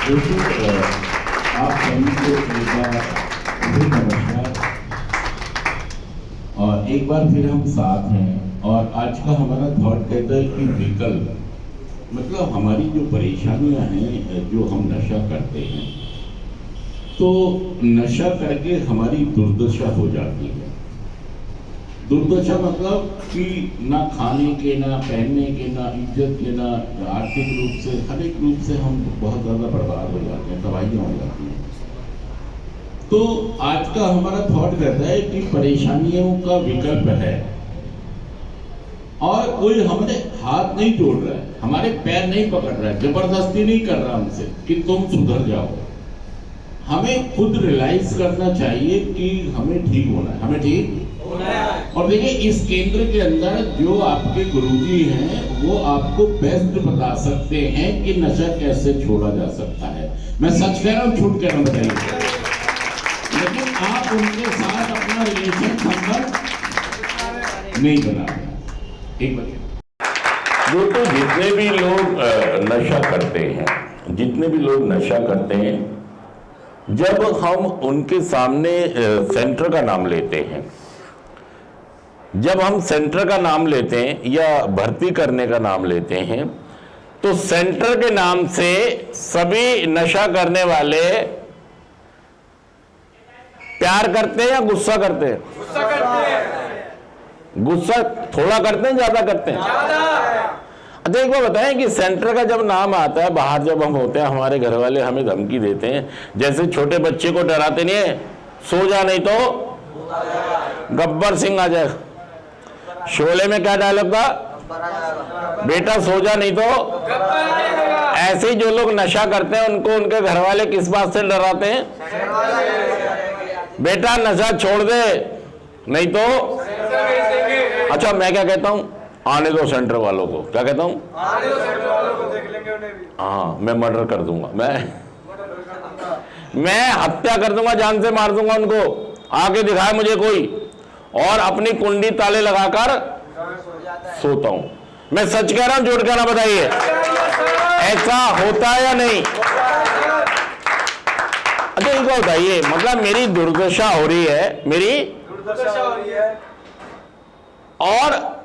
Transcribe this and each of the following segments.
देखिए, आप सभी को एक बार फिर नमस्कार और एक बार फिर हम साथ हैं। और आज का हमारा थॉट कहता है कि विकल्प मतलब हमारी जो परेशानियां हैं, जो हम नशा करते हैं तो नशा करके हमारी दुर्दशा हो जाती है। दुर्दशा मतलब कि ना खाने के, ना पहनने के, ना इज्जत के, ना आर्थिक रूप से, हर एक रूप से हम बहुत ज़्यादा बर्बाद हो जाते हैं, तबाहियाँ हो जाती हैं। तो आज का हमारा थॉट कहता है कि परेशानियों का विकल्प है और कोई हमारे हाथ नहीं जोड़ रहा है, हमारे पैर नहीं पकड़ रहा है, जबरदस्ती नहीं कर रहा हमसे कि तुम सुधर जाओ। हमें खुद रियलाइज करना चाहिए कि हमें ठीक होना है, हमें ठीक होना है। और देखिए, इस केंद्र के अंदर जो आपके गुरुजी हैं वो आपको बेस्ट बता सकते हैं कि नशा कैसे छोड़ा जा सकता है। मैं सच कह रहा हूँ, झूठ कह रहा हूँ, बताइए। लेकिन आप उनके साथ अपना रिलेशन संबंध नहीं बना रहे। एक बात दोस्तों, जितने भी लोग नशा करते हैं, जितने भी लोग नशा करते हैं, जब हम उनके सामने सेंटर का नाम लेते हैं, जब हम सेंटर का नाम लेते हैं या भर्ती करने का नाम लेते हैं, तो सेंटर के नाम से सभी नशा करने वाले प्यार करते हैं या गुस्सा करते हैं? गुस्सा करते हैं। गुस्सा थोड़ा करते हैं, ज्यादा करते हैं? अच्छा, एक बार बताएं कि सेंटर का जब नाम आता है, बाहर जब हम होते हैं, हमारे घर वाले हमें धमकी देते हैं, जैसे छोटे बच्चे को डराते नहीं है, सो जा नहीं तो गब्बर सिंह आ जाए। शोले में क्या डायलॉग था? बेटा सो जा नहीं तो। ऐसे ही जो लोग नशा करते हैं उनको उनके घर वाले किस बात से डराते हैं? बेटा नशा छोड़ दे नहीं तो। अच्छा, मैं क्या कहता हूं? आने दो सेंटर वालों को। क्या कहता हूं? आने दो सेंटर वालों को, देख लेंगे उन्हें भी। हाँ, मैं मर्डर कर दूंगा, मैं हत्या कर दूंगा, जान से मार दूंगा उनको। आके दिखाए मुझे कोई, और अपनी कुंडी ताले लगाकर सोता हूं। मैं सच कह रहा हूं, झूठ कह रहा हूं, बताइए ऐसा होता है या नहीं? अच्छा, एक बात बताइए, मतलब मेरी दुर्दशा हो रही है, मेरी दुर्दशा हो रही है, और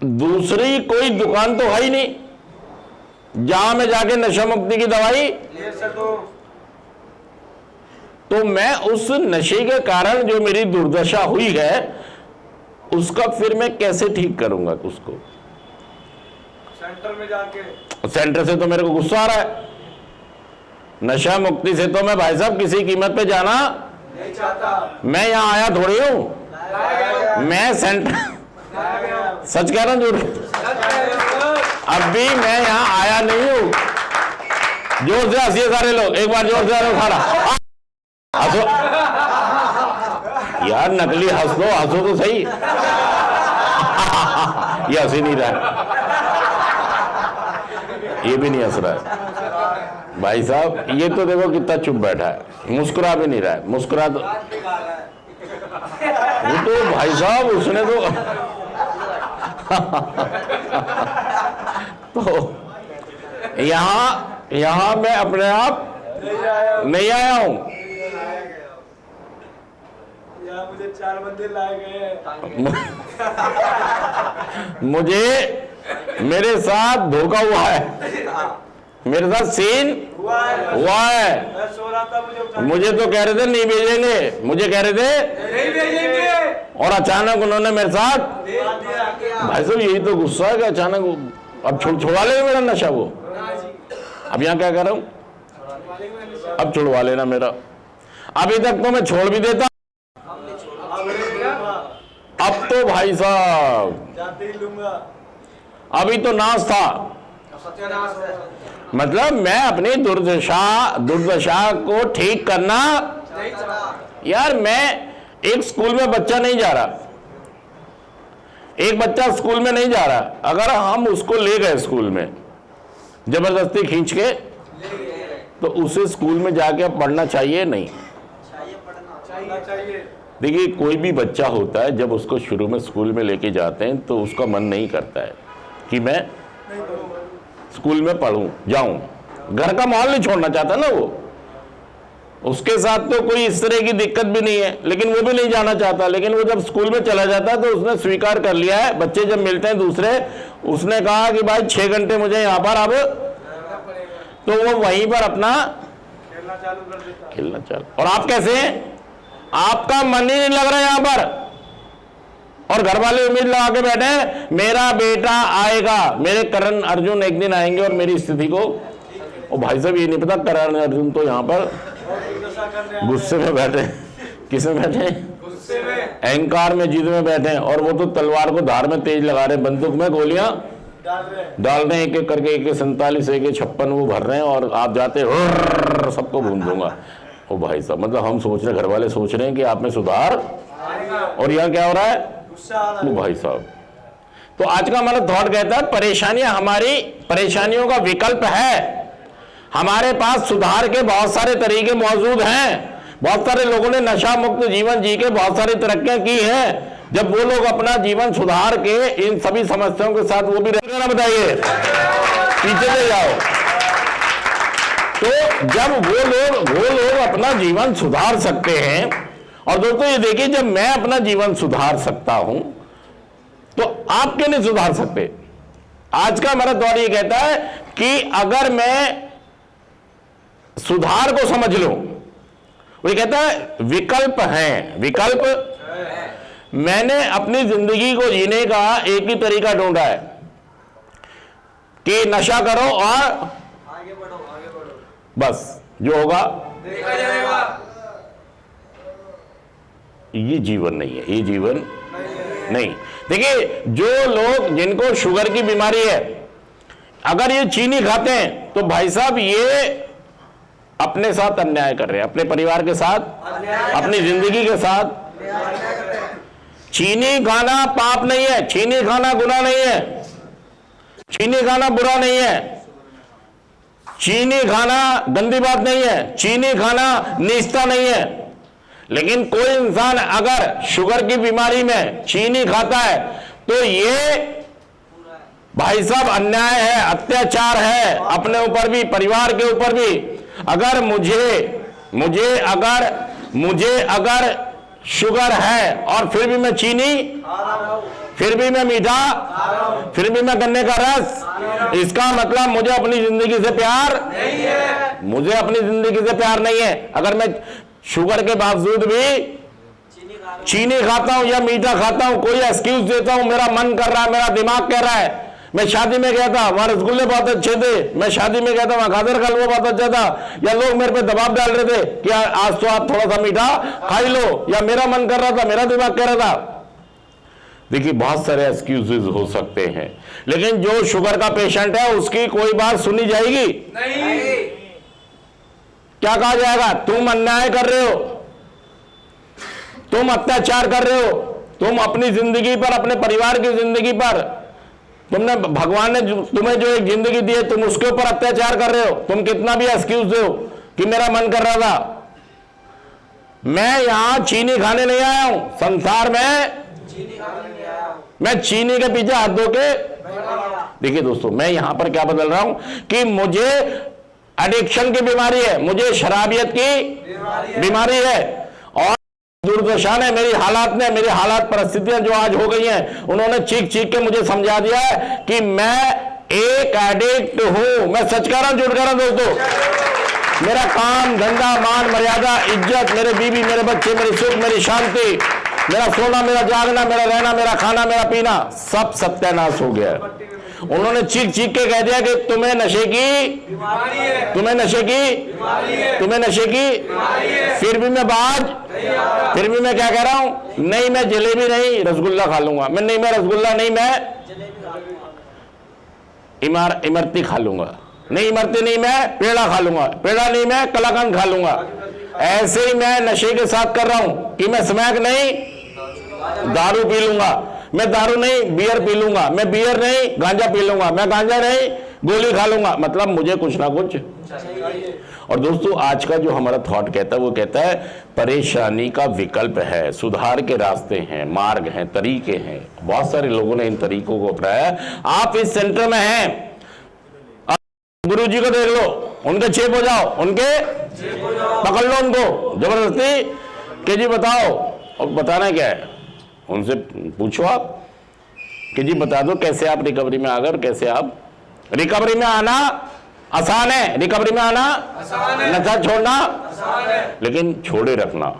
दूसरी कोई दुकान तो है ही नहीं जहां मैं जाके नशा मुक्ति की दवाई ले सकूं। तो मैं उस नशे के कारण जो मेरी दुर्दशा हुई है उसका फिर मैं कैसे ठीक करूंगा उसको? सेंटर में जाके। सेंटर से तो मेरे को गुस्सा आ रहा है, नशा मुक्ति से तो मैं भाई साहब किसी कीमत पे जाना नहीं चाहता। मैं यहां आया थोड़ी हूं, मैं सेंटर, सच कह रहा हूं झूठ? अभी मैं यहां आया नहीं हूं। जोर से हंसिए सारे लोग, एक बार जोर से खड़ा हंसो यार, नकली हंस दो, हंसो तो सही। ये हंस ही नहीं रहा है, ये भी नहीं हंस रहा है भाई साहब। ये तो देखो कितना चुप बैठा है, मुस्कुरा भी नहीं रहा है। मुस्कुरा तो वो तो भाई साहब उसने तो तो यहां मैं अपने आप नहीं आया हूं, मुझे 4 बंदे लाए गए। मुझे मेरे साथ धोखा हुआ है, मेरे साथ सीन हुआ है। मैं सो रहा था, मुझे तो कह रहे थे नहीं भेजेंगे, मुझे कह रहे थे नहीं भेजेंगे, और अचानक उन्होंने मेरे साथ भाई साहब, यही तो गुस्सा है कि अचानक अब छुड़वा लेगा मेरा नशा। वो अब यहाँ क्या कर रहा हूं, अब छुड़वा लेना मेरा। अभी तक तो मैं छोड़ भी देता, अब तो भाई साहब जाते ही लूंगा। अभी तो नाश था, मतलब मैं अपनी दुर्दशा को ठीक करना यार। मैं एक स्कूल में बच्चा नहीं जा रहा, एक बच्चा स्कूल में नहीं जा रहा, अगर हम उसको ले गए स्कूल में जबरदस्ती खींच के, तो उसे स्कूल में जाके पढ़ना चाहिए नहीं चाहिए? देखिए, कोई भी बच्चा होता है, जब उसको शुरू में स्कूल में लेके जाते हैं तो उसका मन नहीं करता है कि मैं स्कूल में पढ़ूं, जाऊं। घर का माहौल नहीं छोड़ना चाहता ना वो, उसके साथ तो कोई इस तरह की दिक्कत भी नहीं है, लेकिन वो भी नहीं जाना चाहता। लेकिन वो जब स्कूल में चला जाता है तो उसने स्वीकार कर लिया है, बच्चे जब मिलते हैं दूसरे, उसने कहा कि भाई 6 घंटे मुझे यहाँ पर अब, तो वो वहीं पर अपना खेलना चालू। और आप कैसे हैं, आपका मन ही नहीं लग रहा है यहाँ पर, और घर वाले उम्मीद लगा के बैठे हैं मेरा बेटा आएगा, मेरे करण अर्जुन एक दिन आएंगे और मेरी स्थिति को। और भाई साहब ये नहीं पता करण अर्जुन तो यहाँ पर गुस्से में बैठे, किस में बैठे, अहंकार में, जिद में बैठे हैं, और वो तो तलवार को धार में तेज लगा रहे, बंदूक में गोलियां डाल रहे हैं, एक एक करके, एक 47 एक 56 वो भर रहे हैं, और आप जाते हो सबको भून दूंगा। ओ भाई साहब, मतलब हम सोच रहे, घर वाले सोच रहे हैं कि आप में सुधार, और यहाँ क्या हो रहा है, वो भाई साहब। तो आज का हमारा थॉट कहता है परेशानियां हमारी परेशानियों का विकल्प है, हमारे पास सुधार के बहुत सारे तरीके मौजूद हैं। बहुत सारे लोगों ने नशा मुक्त जीवन जी के बहुत सारी तरक्कियां की हैं। जब वो लोग अपना जीवन सुधार के इन सभी समस्याओं के साथ वो भी रहना, बताइए पीछे से जाओ, तो जब वो लोग अपना जीवन सुधार सकते हैं, और दोस्तों ये देखिए, जब मैं अपना जीवन सुधार सकता हूं तो आप क्यों नहीं सुधार सकते। आज का हमारा दौर ये कहता है कि अगर मैं सुधार को समझ लूं, वो ये कहता है विकल्प हैं, विकल्प। मैंने अपनी जिंदगी को जीने का एक ही तरीका ढूंढा है कि नशा करो और आगे बढ़ो, बस जो होगा देखा जाएगा। ये जीवन नहीं है, ये जीवन नहीं। देखिए, जो लोग जिनको शुगर की बीमारी है, अगर ये चीनी खाते हैं तो भाई साहब ये अपने साथ अन्याय कर रहे हैं, अपने परिवार के साथ, अपनी जिंदगी के साथ। चीनी खाना पाप नहीं है, चीनी खाना गुनाह नहीं है, चीनी खाना बुरा नहीं है, चीनी खाना गंदी बात नहीं है, चीनी खाना नीचता नहीं है। लेकिन कोई इंसान अगर शुगर की बीमारी में चीनी खाता है तो ये भाई साहब अन्याय है, अत्याचार है, अपने ऊपर भी, परिवार के ऊपर भी। अगर मुझे अगर शुगर है और फिर भी मैं चीनी, फिर भी मैं मीठा, फिर भी मैं गन्ने का रस, इसका मतलब मुझे अपनी जिंदगी से प्यार नहीं है, मुझे अपनी जिंदगी से प्यार नहीं है। अगर मैं शुगर के बावजूद भी चीनी खाता हूं या मीठा खाता हूं, कोई एक्सक्यूज देता हूं, मेरा मन कर रहा है, मेरा दिमाग कह रहा है, मैं शादी में गया था वहां रसगुल्ले बहुत अच्छे थे, मैं शादी में गया था वहां गाजर का हलवा बहुत अच्छा था, या लोग मेरे पे दबाव डाल रहे थे कि आज तो आप थोड़ा सा मीठा खा ही लो, या मेरा मन कर रहा था, मेरा दिमाग कह रहा था। देखिए, बहुत सारे एक्सक्यूजेस हो सकते हैं, लेकिन जो शुगर का पेशेंट है उसकी कोई बात सुनी जाएगी नहीं। क्या कहा जाएगा, तुम अन्याय कर रहे हो, तुम अत्याचार कर रहे हो, तुम अपनी जिंदगी पर, अपने परिवार की जिंदगी पर, तुमने, भगवान ने तुम्हें जो एक जिंदगी दी है, तुम उसके ऊपर अत्याचार कर रहे हो। तुम कितना भी एक्सक्यूज दो कि मेरा मन कर रहा था। मैं यहां चीनी खाने नहीं आया हूं, संसार में मैं चीनी के पीछे हाथ धो के। देखिए दोस्तों, मैं यहां पर क्या बदल रहा हूं कि मुझे एडिक्शन की बीमारी है, मुझे शराबियत की बीमारी है, और दुर्दशा ने, मेरी हालात परिस्थितियां जो आज हो गई हैं, उन्होंने चीख चीख के मुझे समझा दिया है कि मैं एक एडिक्ट हूं। मैं सच कह रहा हूं, झूठ कह रहा हूं दोस्तों। मेरा काम धंधा, मान मर्यादा, इज्जत, मेरे बीवी, मेरे बच्चे, मेरी सुख, मेरी शांति, मेरा सोना, मेरा जागना, मेरा रहना, मेरा खाना, मेरा पीना, सब सत्यानाश हो गया। उन्होंने चीख चीख के कह दिया कि तुम्हें नशे की बीमारी है, तुम्हें नशे की बीमारी है, तुम्हें नशे की बीमारी है। फिर भी मैं फिर भी मैं क्या कह रहा हूं, नहीं मैं जलेबी नहीं रसगुल्ला खा लूंगा, नहीं मैं रसगुल्ला नहीं, मैं इमरती खा लूंगा, नहीं इमरती नहीं मैं पेड़ा खा लूंगा, पेड़ा नहीं मैं कलाकंद खा लूंगा। ऐसे ही मैं नशे के साथ कर रहा हूं कि मैं स्मैक नहीं दारू पी लूंगा, मैं दारू नहीं बियर पी लूंगा, मैं बियर नहीं गांजा पी लूंगा, मैं गांजा नहीं गोली खा लूंगा। मतलब मुझे कुछ ना कुछ। और दोस्तों, आज का जो हमारा थॉट कहता है, वो कहता है परेशानी का विकल्प है, सुधार के रास्ते हैं, मार्ग हैं, तरीके हैं। बहुत सारे लोगों ने इन तरीकों को अपनाया। आप इस सेंटर में हैं, गुरु जी को देख लो, उनके चेप हो जाओ, उनके पकड़ लो उनको जबरदस्ती कि जी बताओ। और बताना क्या है, उनसे पूछो आप कि जी बता दो कैसे आप रिकवरी में आ गए और कैसे आप रिकवरी में आना आसान है, रिकवरी में आना आसान है, नशा छोड़ना आसान है, लेकिन छोड़े रखना।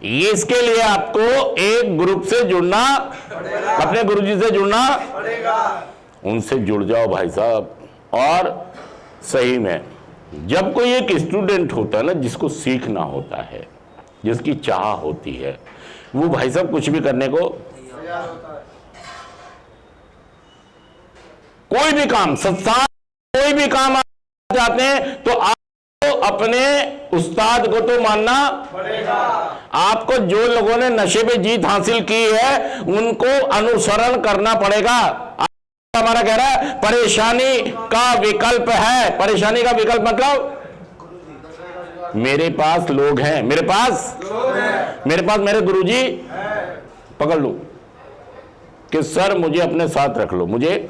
ये इसके लिए आपको एक ग्रुप से जुड़ना, अपने गुरुजी से जुड़ना पड़ेगा। उनसे जुड़ जाओ भाई साहब। और सही में जब कोई एक स्टूडेंट होता है ना, जिसको सीखना होता है, जिसकी चाह होती है, वो भाई साहब कुछ भी करने को, तैयार होता है। कोई भी काम संस्थान, कोई भी काम आप जाते हैं तो आपको अपने उस्ताद को तो मानना पड़ेगा। आपको जो लोगों ने नशे पे जीत हासिल की है उनको अनुसरण करना पड़ेगा। हमारा कह रहा है परेशानी का विकल्प है, परेशानी का विकल्प मतलब मेरे पास लोग हैं, मेरे पास मेरे गुरुजी पकड़ लो कि सर मुझे अपने साथ रख लो, मुझे